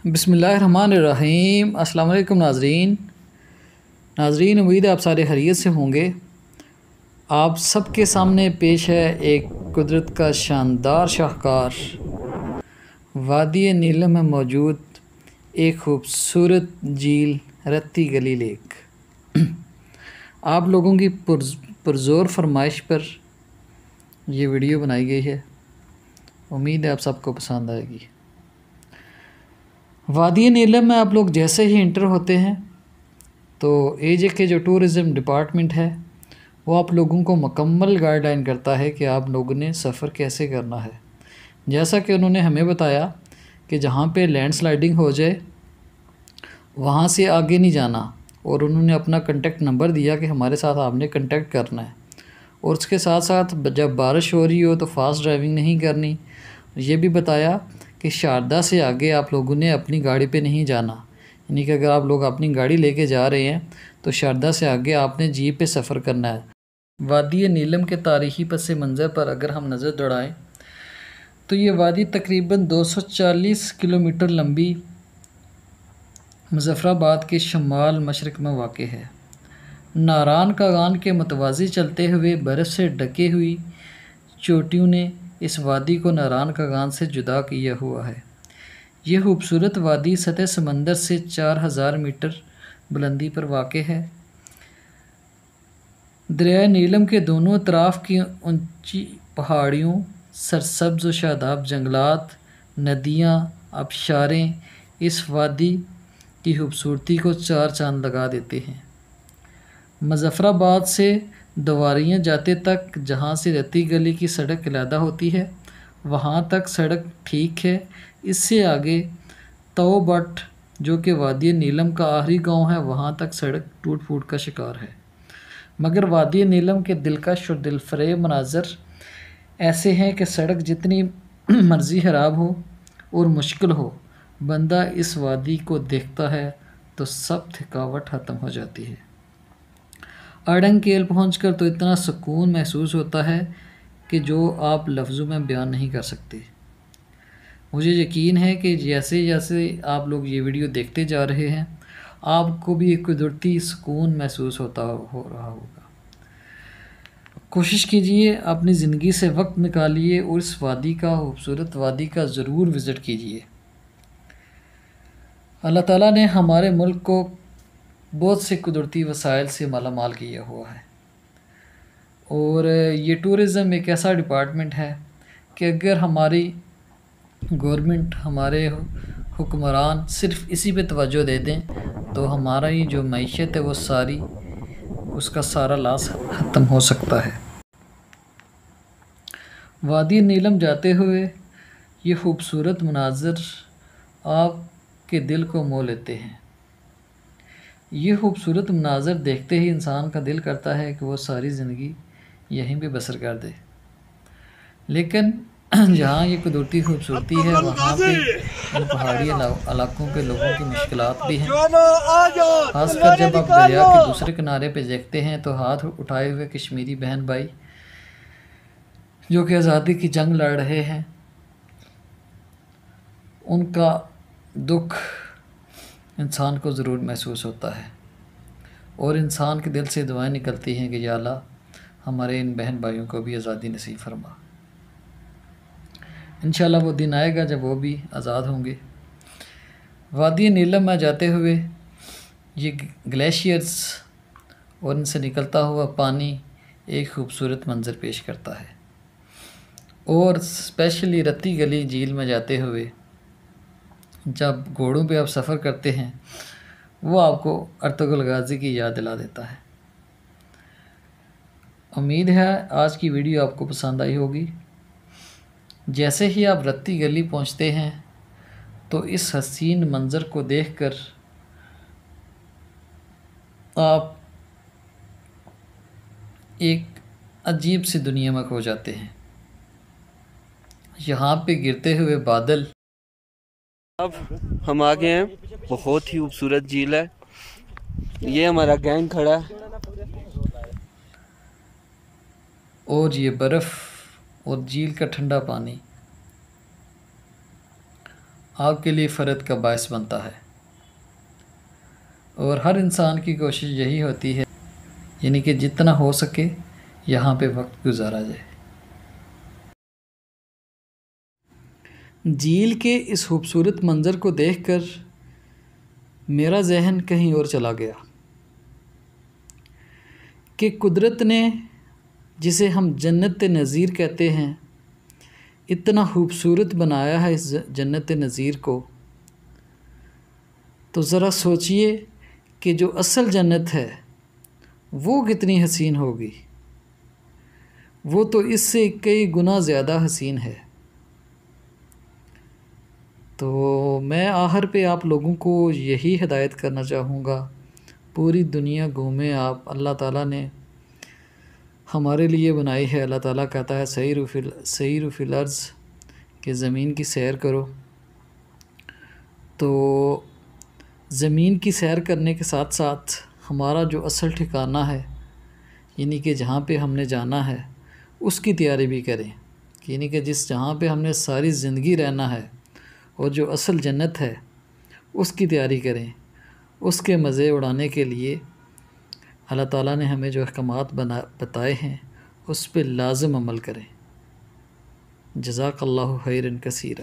بسم اللہ الرحمن الرحیم۔ السلام علیکم ناظرین، امید ہے آپ سارے خیریت سے ہوں گے۔ آپ سب کے سامنے پیش ہے ایک قدرت کا شاندار شاہکار، وادی نیلم میں موجود ایک خوبصورت جھیل رتی گلی لیک۔ آپ لوگوں کی پرزور فرمائش پر یہ ویڈیو بنائی گئی ہے، امید ہے آپ سب کو پسند آئے گی۔ وادی نیلم میں آپ لوگ جیسے ہی انٹر ہوتے ہیں تو ایجے کے جو ٹورزم ڈپارٹمنٹ ہے وہ آپ لوگوں کو مکمل گائیڈ لائن کرتا ہے کہ آپ لوگوں نے سفر کیسے کرنا ہے۔ جیسا کہ انہوں نے ہمیں بتایا کہ جہاں پہ لینڈ سلائیڈنگ ہو جائے وہاں سے آگے نہیں جانا، اور انہوں نے اپنا کنٹیکٹ نمبر دیا کہ ہمارے ساتھ آپ نے کنٹیکٹ کرنا ہے، اور اس کے ساتھ ساتھ جب بارش ہو رہی ہو تو فاسٹ ڈرائیونگ نہیں کرنی۔ یہ بھی بتایا کہ شاردہ سے آگے آپ لوگوں نے اپنی گاڑی پہ نہیں جانا، یعنی کہ اگر آپ لوگ اپنی گاڑی لے کے جا رہے ہیں تو شاردہ سے آگے آپ نے جیپ پہ سفر کرنا ہے۔ وادی نیلم کے تاریخی پس منظر پر اگر ہم نظر دوڑائیں تو یہ وادی تقریباً 240 کلومیٹر لمبی مظفر آباد کے شمال مشرق میں واقع ہے۔ ناران کاغان کے متوازی چلتے ہوئے برف سے ڈھکی ہوئی چوٹیوں نے اس وادی کو ناران کاغان سے جدا کیا ہوا ہے۔ یہ خوبصورت وادی سطح سمندر سے 4000 میٹر بلندی پر واقع ہے۔ دریائے نیلم کے دونوں اطراف کی اونچی پہاڑیوں، سرسبز و شاداب جنگلات، ندیاں، آبشاریں اس وادی کی خوبصورتی کو چار چاند لگا دیتے ہیں۔ مظفر آباد سے دواریاں جاتے تک، جہاں سے رتی گلی کی سڑک علیحدہ ہوتی ہے، وہاں تک سڑک ٹھیک ہے۔ اس سے آگے تو بٹ جو کہ وادی نیلم کا آخری گاؤں ہے، وہاں تک سڑک ٹوٹ پھوٹ کا شکار ہے۔ مگر وادی نیلم کے دلکش اور دلفریب مناظر ایسے ہیں کہ سڑک جتنی مرضی خراب ہو اور مشکل ہو، بندہ اس وادی کو دیکھتا ہے تو سب تھکاوٹ ختم ہو جاتی ہے۔ اڈنگ کیل پہنچ کر تو اتنا سکون محسوس ہوتا ہے کہ جو آپ لفظوں میں بیان نہیں کر سکتے۔ مجھے یقین ہے کہ جیسے جیسے آپ لوگ یہ ویڈیو دیکھتے جا رہے ہیں آپ کو بھی ایک قدرتی سکون محسوس ہو رہا ہوگا۔ کوشش کیجئے اپنی زندگی سے وقت نکالیے اور اس وادی کا، خوبصورت وادی کا ضرور وزٹ کیجئے۔ اللہ تعالیٰ نے ہمارے ملک کو بہت سے قدرتی وسائل سے مالا مال کیا ہوا ہے، اور یہ ٹورزم ایک ایسا ڈپارٹمنٹ ہے کہ اگر ہماری گورنمنٹ، ہمارے حکمران صرف اسی پہ توجہ دے دیں تو ہمارا ہی جو معیشت ہے وہ ساری، اس کا سارا لاس ختم ہو سکتا ہے۔ وادی نیلم جاتے ہوئے یہ خوبصورت مناظر آپ کے دل کو مو لیتے ہیں۔ یہ خوبصورت مناظر دیکھتے ہی انسان کا دل کرتا ہے کہ وہ ساری زندگی یہیں پہ بسر کر دے، لیکن جہاں یہ قدرتی خوبصورتی ہے وہاں پہ ان پہاڑی علاقوں پہ لوگوں کی مشکلات بھی ہیں، خاص کر جب آپ دریا کے دوسرے کنارے پہ دیکھتے ہیں تو ہاتھ اٹھائے ہوئے کشمیری بہن بھائی جو کہ آزادی کی جنگ لڑ رہے ہیں، ان کا دکھ انسان کو ضرور محسوس ہوتا ہے، اور انسان کے دل سے دعائیں نکلتی ہیں کہ یا اللہ ہمارے ان بہن بھائیوں کو بھی آزادی نصیب فرما۔ انشاءاللہ وہ دن آئے گا جب وہ بھی آزاد ہوں گے۔ وادی نیلم میں جاتے ہوئے یہ گلیشیئرز اور ان سے نکلتا ہوا پانی ایک خوبصورت منظر پیش کرتا ہے، اور اسپیشلی رتی گلی جھیل میں جاتے ہوئے جب گھوڑوں پہ آپ سفر کرتے ہیں وہ آپ کو ارطغرل غازی کی یاد دلا دیتا ہے۔ امید ہے آج کی ویڈیو آپ کو پسند آئی ہوگی۔ جیسے ہی آپ رتی گلی پہنچتے ہیں تو اس حسین منظر کو دیکھ کر آپ ایک عجیب سی دنیا میں کھو جاتے ہیں۔ یہاں پہ گرتے ہوئے بادل، اب ہم آگے ہیں، بہت ہی خوبصورت جھیل ہے، یہ ہمارا گینگ کھڑا ہے، اور یہ برف اور جھیل کا ٹھنڈا پانی آپ کے لیے فرحت کا باعث بنتا ہے، اور ہر انسان کی کوشش یہی ہوتی ہے یعنی کہ جتنا ہو سکے یہاں پہ وقت گزارا جائے۔ جھیل کے اس خوبصورت منظر کو دیکھ کر میرا ذہن کہیں اور چلا گیا کہ قدرت نے جسے ہم جنت نظیر کہتے ہیں اتنا خوبصورت بنایا ہے اس جنت نظیر کو، تو ذرا سوچئے کہ جو اصل جنت ہے وہ کتنی حسین ہوگی، وہ تو اس سے کئی گنا زیادہ حسین ہے۔ تو میں آخر پہ آپ لوگوں کو یہی ہدایت کرنا چاہوں گا، پوری دنیا گھومیں آپ، اللہ تعالیٰ نے ہمارے لیے بنائی ہے۔ اللہ تعالیٰ کہتا ہے سیروا فی الارض کہ زمین کی سیر کرو، تو زمین کی سیر کرنے کے ساتھ ساتھ ہمارا جو اصل ٹھکانہ ہے یعنی کہ جہاں پہ ہم نے جانا ہے اس کی تیاری بھی کریں، یعنی کہ جہاں پہ ہم نے ساری زندگی رہنا ہے اور جو اصل جنت ہے اس کی تیاری کریں، اس کے مزے اڑانے کے لیے اللہ تعالیٰ نے ہمیں جو احکامات بتائے ہیں اس پہ لازم عمل کریں۔ جزاک اللہ خیرا کثیرا۔